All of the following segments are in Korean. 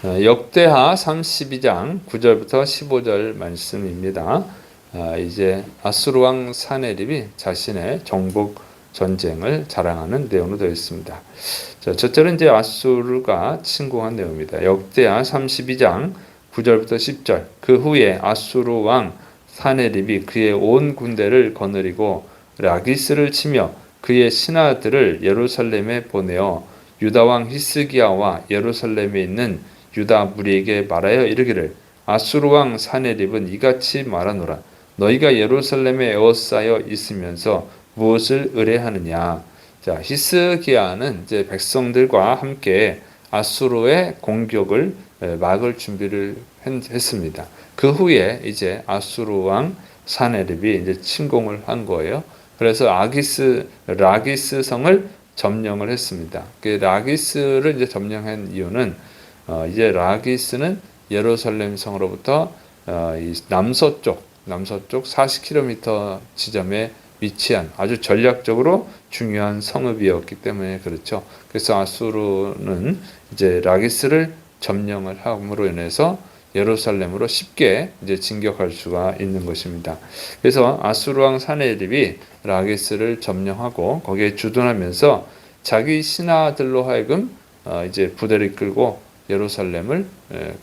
역대하 32장 9절부터 15절 말씀입니다. 이제 아수르 왕 사네립이 자신의 정복 전쟁을 자랑하는 내용으로 되어 있습니다. 첫 절은 이제 아수르가 침공한 내용입니다. 역대하 32장 9절부터 10절. 그 후에 아수르 왕 사네립이 그의 온 군대를 거느리고 라기스를 치며 그의 신하들을 예루살렘에 보내어 유다 왕 히스기야와 예루살렘에 있는 유다 무리에게 말하여 이르기를 아수르 왕 사네립은 이같이 말하노라. 너희가 예루살렘에 에워싸여 있으면서 무엇을 의뢰하느냐. 자, 히스기야는 이제 백성들과 함께 아수르의 공격을 막을 준비를 했습니다. 그 후에 이제 아수르 왕 사네립이 이제 침공을 한 거예요. 그래서 라기스 성을 점령을 했습니다. 그 라기스를 이제 점령한 이유는 이제 라기스는 예루살렘 성으로부터 이 남서쪽 40km 지점에 위치한 아주 전략적으로 중요한 성읍이었기 때문에 그렇죠. 그래서 아수르는 이제 라기스를 점령을 함으로 인해서 예루살렘으로 쉽게 이제 진격할 수가 있는 것입니다. 그래서 아수르 왕 사네립이 라기스를 점령하고 거기에 주둔하면서 자기 신하들로 하여금 이제 부대를 이끌고 예루살렘을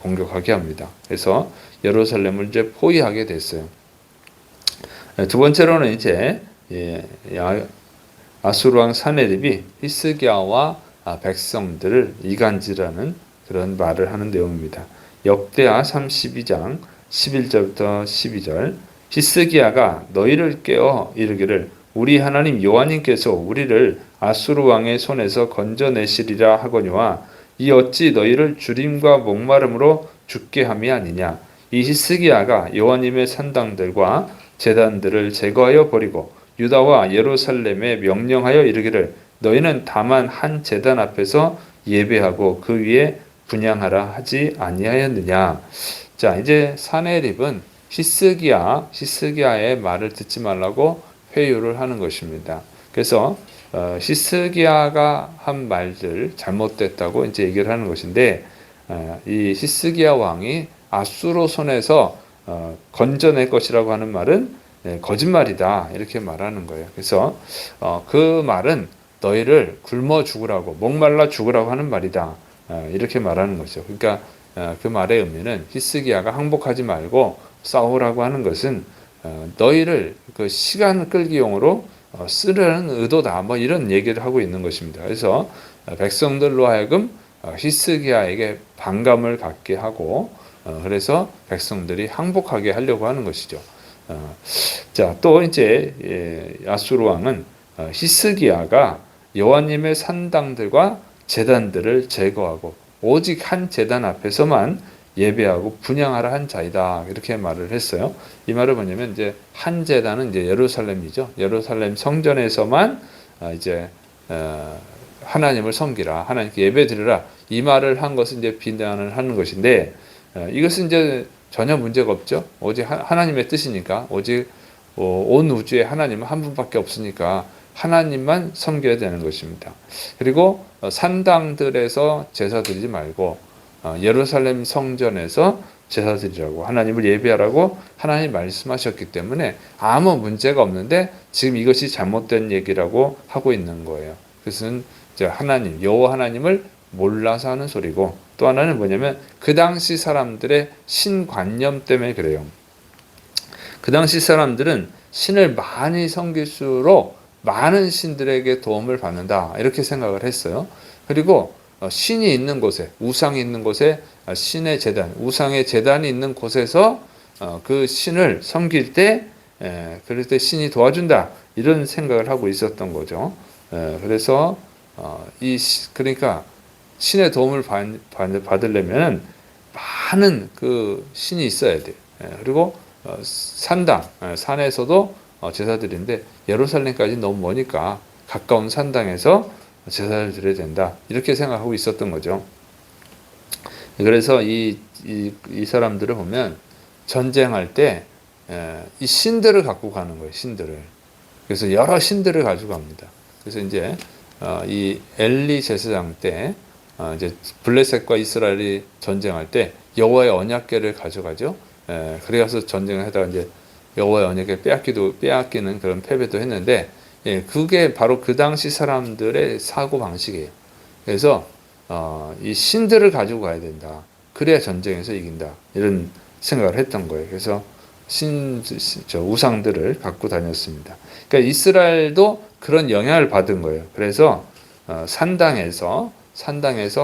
공격하게 합니다. 그래서 예루살렘을 이제 포위하게 됐어요. 두 번째로는 이제 아수르 왕 사네립이 히스기야와 백성들을 이간질하는 그런 말을 하는 내용입니다. 역대하 32장 11절부터 12절. 히스기야가 너희를 깨어 이르기를 우리 하나님 여호와님께서 우리를 아수르 왕의 손에서 건져내시리라 하거니와 이 어찌 너희를 주림과 목마름으로 죽게 함이 아니냐. 이 히스기야가 여호와님의 산당들과 제단들을 제거하여 버리고 유다와 예루살렘에 명령하여 이르기를 너희는 다만 한 제단 앞에서 예배하고 그 위에 분향하라 하지 아니하였느냐. 자, 이제 사네립은 히스기야의 말을 듣지 말라고 회유를 하는 것입니다. 그래서 히스기야가 한 말들 잘못됐다고 이제 얘기를 하는 것인데 이 히스기야 왕이 아수르 손에서 건져낼 것이라고 하는 말은 거짓말이다 이렇게 말하는 거예요. 그래서 그 말은 너희를 굶어 죽으라고 목말라 죽으라고 하는 말이다 이렇게 말하는 거죠. 그러니까 그 말의 의미는 히스기야가 항복하지 말고 싸우라고 하는 것은 너희를 그 시간 끌기용으로 쓰려는 의도다 뭐 이런 얘기를 하고 있는 것입니다. 그래서 백성들로 하여금 히스기야에게 반감을 갖게 하고 그래서 백성들이 항복하게 하려고 하는 것이죠. 자, 또 이제 아수르 왕은 히스기야가 여호와님의 산당들과 제단들을 제거하고 오직 한 제단 앞에서만 예배하고 분향하라 한 자이다 이렇게 말을 했어요. 이 말은 뭐냐면 이제 한 제단은 이제 예루살렘이죠. 예루살렘 성전에서만 이제 하나님을 섬기라, 하나님께 예배드리라 이 말을 한 것은 이제 비난을 하는 것인데 이것은 이제 전혀 문제가 없죠. 오직 하나님의 뜻이니까 오직 온 우주에 하나님은 한 분밖에 없으니까 하나님만 섬겨야 되는 것입니다. 그리고 산당들에서 제사 드리지 말고 예루살렘 성전에서 제사 드리라고 하나님을 예배하라고 하나님이 말씀하셨기 때문에 아무 문제가 없는데 지금 이것이 잘못된 얘기라고 하고 있는 거예요. 그것은 이제 하나님 여호와 하나님을 몰라서 하는 소리고 또 하나는 뭐냐면 그 당시 사람들의 신관념 때문에 그래요. 그 당시 사람들은 신을 많이 섬길수록 많은 신들에게 도움을 받는다 이렇게 생각을 했어요. 그리고 신이 있는 곳에 우상이 있는 곳에 신의 제단 우상의 제단이 있는 곳에서 그 신을 섬길 때 그럴 때 신이 도와준다 이런 생각을 하고 있었던 거죠. 그래서 그러니까 신의 도움을 받으려면 많은 그 신이 있어야 돼. 그리고 산에서도 제사드리는데 예루살렘까지 너무 머니까 가까운 산당에서 제사를 드려야 된다. 이렇게 생각하고 있었던 거죠. 그래서 이 사람들을 보면 전쟁할 때 이 신들을 갖고 가는 거예요. 신들을. 그래서 여러 신들을 가지고 갑니다. 그래서 이제 이 엘리 제사장 때 이제 블레셋과 이스라엘이 전쟁할 때 여호와의 언약궤를 가져가죠. 그래서 전쟁을 하다가 이제 여호와의 언약궤 빼앗기는 그런 패배도 했는데, 그게 바로 그 당시 사람들의 사고 방식이에요. 그래서 이 신들을 가지고 가야 된다. 그래야 전쟁에서 이긴다. 이런 생각을 했던 거예요. 그래서 우상들을 갖고 다녔습니다. 그러니까 이스라엘도 그런 영향을 받은 거예요. 그래서 산당에서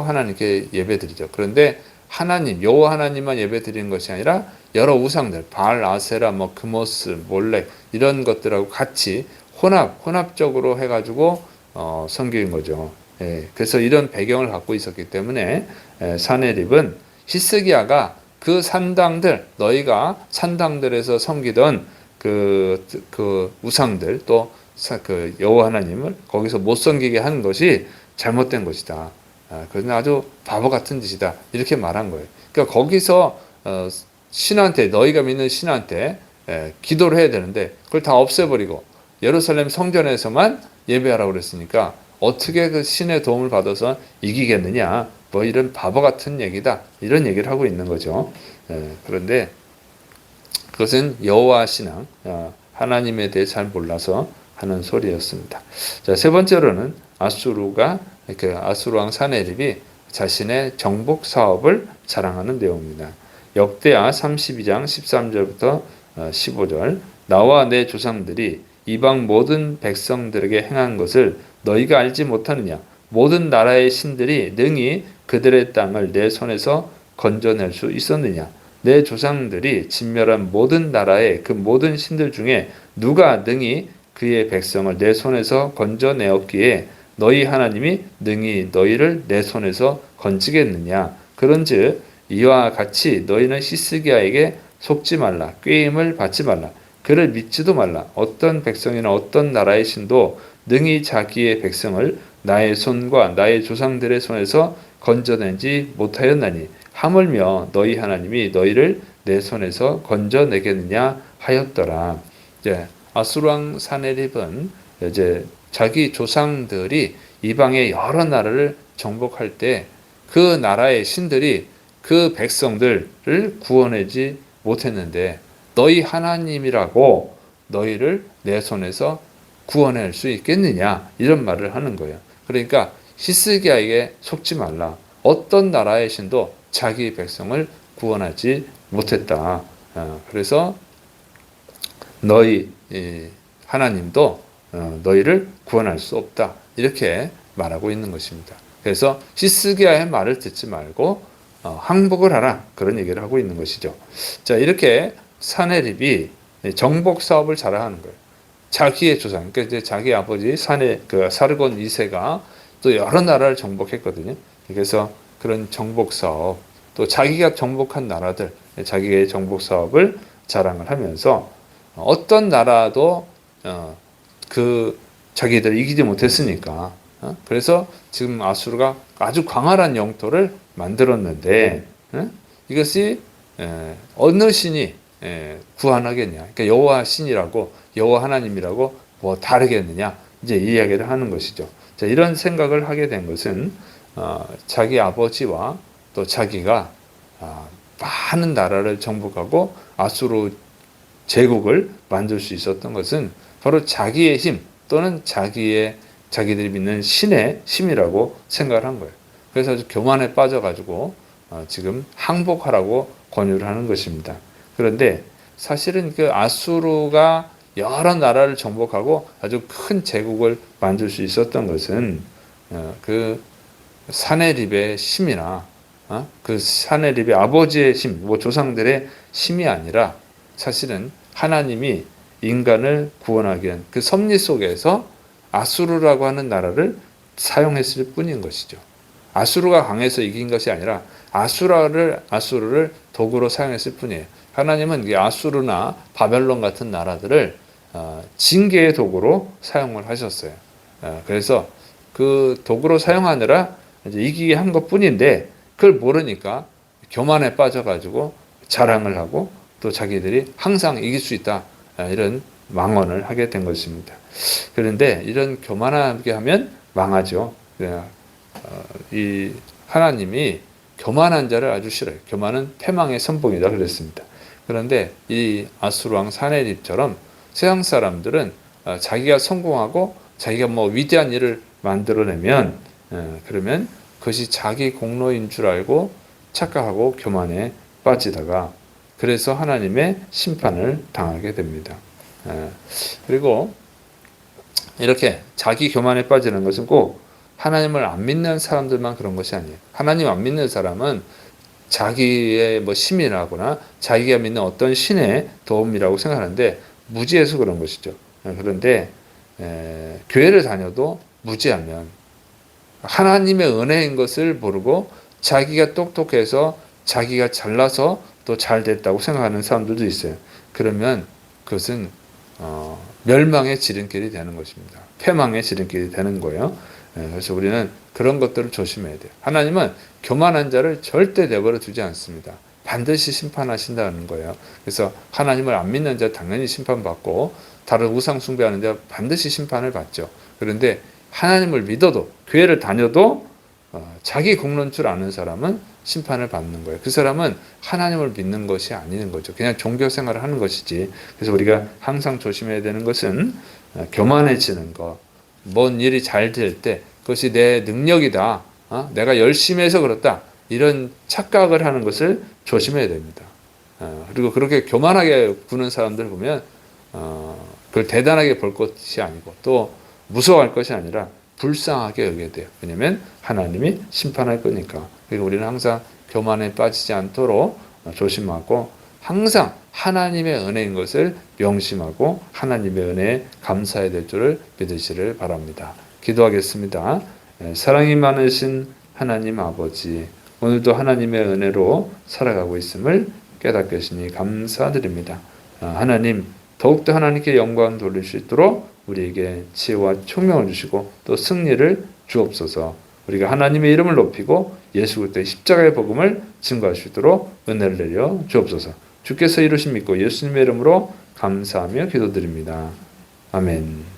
하나님께 예배드리죠. 그런데 하나님, 여호와 하나님만 예배드리는 것이 아니라 여러 우상들, 바알, 아세라, 그모스, 몰렉 이런 것들하고 같이 혼합적으로 해가지고 섬기는 거죠. 그래서 이런 배경을 갖고 있었기 때문에 사네립은 히스기야가 그 산당들, 너희가 산당들에서 섬기던 그 우상들, 또 그 여호와 하나님을 거기서 못 섬기게 하는 것이 잘못된 것이다. 그건 아주 바보 같은 짓이다. 이렇게 말한 거예요. 그러니까 거기서 신한테, 너희가 믿는 신한테 기도를 해야 되는데 그걸 다 없애버리고 예루살렘 성전에서만 예배하라고 그랬으니까 어떻게 그 신의 도움을 받아서 이기겠느냐, 이런 바보 같은 얘기다, 이런 얘기를 하고 있는 거죠. 그런데 그것은 여호와 신앙, 하나님에 대해 잘 몰라서 하는 소리였습니다. 자, 세 번째로는 아수르 왕 사네립이 자신의 정복 사업을 자랑하는 내용입니다. 역대하 32장 13절부터 15절, 나와 내 조상들이 이방 모든 백성들에게 행한 것을 너희가 알지 못하느냐? 모든 나라의 신들이 능히 그들의 땅을 내 손에서 건져낼 수 있었느냐? 내 조상들이 진멸한 모든 나라의 그 모든 신들 중에 누가 능히 그의 백성을 내 손에서 건져내었기에 너희 하나님이 능히 너희를 내 손에서 건지겠느냐? 그런즉 이와 같이 너희는 히스기야에게 속지 말라. 꾀임을 받지 말라. 그를 믿지도 말라. 어떤 백성이나 어떤 나라의 신도 능히 자기의 백성을 나의 손과 나의 조상들의 손에서 건져내지 못하였나니 하물며 너희 하나님이 너희를 내 손에서 건져내겠느냐 하였더라. 이제 아수르 왕 사네립은 이제 자기 조상들이 이방의 여러 나라를 정복할 때 그 나라의 신들이 그 백성들을 구원하지 못했는데 너희 하나님이라고 너희를 내 손에서 구원할 수 있겠느냐, 이런 말을 하는 거예요. 그러니까 히스기야에게 속지 말라. 어떤 나라의 신도 자기 백성을 구원하지 못했다. 그래서 너희 하나님도 너희를 구원할 수 없다. 이렇게 말하고 있는 것입니다. 그래서 히스기야의 말을 듣지 말고 항복을 하라. 그런 얘기를 하고 있는 것이죠. 자, 이렇게 사네립이 정복 사업을 자랑하는 거예요. 자기의 조상, 그러니까 이제 자기 아버지 사르곤 2세가 또 여러 나라를 정복했거든요. 그래서 그런 정복 사업, 또 자기가 정복한 나라들, 자기의 정복 사업을 자랑을 하면서 어떤 나라도 그 자기들을 이기지 못했으니까, 그래서 지금 아수르가 아주 광활한 영토를 만들었는데 이것이 어느 신이 구원하겠냐? 그러니까 여호와 신이라고, 여호와 하나님이라고 뭐 다르겠느냐? 이제 이 이야기를 하는 것이죠. 자, 이런 생각을 하게 된 것은 자기 아버지와 또 자기가 많은 나라를 정복하고 아수르 제국을 만들 수 있었던 것은 바로 자기의 힘 또는 자기들이 믿는 신의 힘이라고 생각을 한 거예요. 그래서 아주 교만에 빠져가지고 지금 항복하라고 권유를 하는 것입니다. 그런데 사실은 그 아수르가 여러 나라를 정복하고 아주 큰 제국을 만들 수 있었던 것은 그 사네립의 힘이나 그 사네립의 아버지의 힘, 조상들의 힘이 아니라 사실은 하나님이 인간을 구원하기 위한 그 섭리 속에서 아수르라고 하는 나라를 사용했을 뿐인 것이죠. 아수르가 강해서 이긴 것이 아니라 아수르를 도구로 사용했을 뿐이에요. 하나님은 아수르나 바벨론 같은 나라들을 징계의 도구로 사용을 하셨어요. 그래서 그 도구로 사용하느라 이제 이기게 한 것뿐인데 그걸 모르니까 교만에 빠져가지고 자랑을 하고 또 자기들이 항상 이길 수 있다, 이런 망언을 하게 된 것입니다. 그런데 이런 교만하게 하면 망하죠. 이 하나님이 교만한 자를 아주 싫어요. 교만은 패망의 선봉이다 그랬습니다. 그런데 이 아수르 왕 사내립처럼 세상 사람들은 자기가 성공하고 자기가 뭐 위대한 일을 만들어내면 그러면 그것이 자기 공로인 줄 알고 착각하고 교만에 빠지다가 그래서 하나님의 심판을 당하게 됩니다. 그리고 이렇게 자기 교만에 빠지는 것은 꼭 하나님을 안 믿는 사람들만 그런 것이 아니에요. 하나님 안 믿는 사람은 자기의 뭐 힘이라거나 자기가 믿는 어떤 신의 도움이라고 생각하는데 무지해서 그런 것이죠. 그런데 교회를 다녀도 무지하면 하나님의 은혜인 것을 모르고 자기가 똑똑해서 자기가 잘나서 또 잘 됐다고 생각하는 사람들도 있어요. 그러면 그것은 멸망의 지름길이 되는 것입니다. 패망의 지름길이 되는 거예요. 그래서 우리는 그런 것들을 조심해야 돼요. 하나님은 교만한 자를 절대 내버려 두지 않습니다. 반드시 심판하신다는 거예요. 그래서 하나님을 안 믿는 자 당연히 심판받고 다른 우상 숭배하는 자 반드시 심판을 받죠. 그런데 하나님을 믿어도 교회를 다녀도 자기 공로인 줄 아는 사람은 심판을 받는 거예요. 그 사람은 하나님을 믿는 것이 아닌 거죠. 그냥 종교 생활을 하는 것이지. 그래서 우리가 항상 조심해야 되는 것은 교만해지는 것. 뭔 일이 잘 될 때 그것이 내 능력이다. 내가 열심히 해서 그렇다. 이런 착각을 하는 것을 조심해야 됩니다. 그리고 그렇게 교만하게 구는 사람들 보면 그걸 대단하게 볼 것이 아니고 또 무서워할 것이 아니라 불쌍하게 여겨야 돼요. 왜냐하면 하나님이 심판할 거니까. 그리고 우리는 항상 교만에 빠지지 않도록 조심하고 항상 하나님의 은혜인 것을 명심하고 하나님의 은혜에 감사해야 될 줄을 믿으시를 바랍니다. 기도하겠습니다. 사랑이 많으신 하나님 아버지, 오늘도 하나님의 은혜로 살아가고 있음을 깨닫게 하시니 감사드립니다. 하나님, 더욱더 하나님께 영광 돌릴 수 있도록 우리에게 지혜와 총명을 주시고 또 승리를 주옵소서. 우리가 하나님의 이름을 높이고 예수 그리스도의 십자가의 복음을 증거할 수 있도록 은혜를 내려 주옵소서. 주께서 이루신 믿고 예수님의 이름으로 감사하며 기도드립니다. 아멘.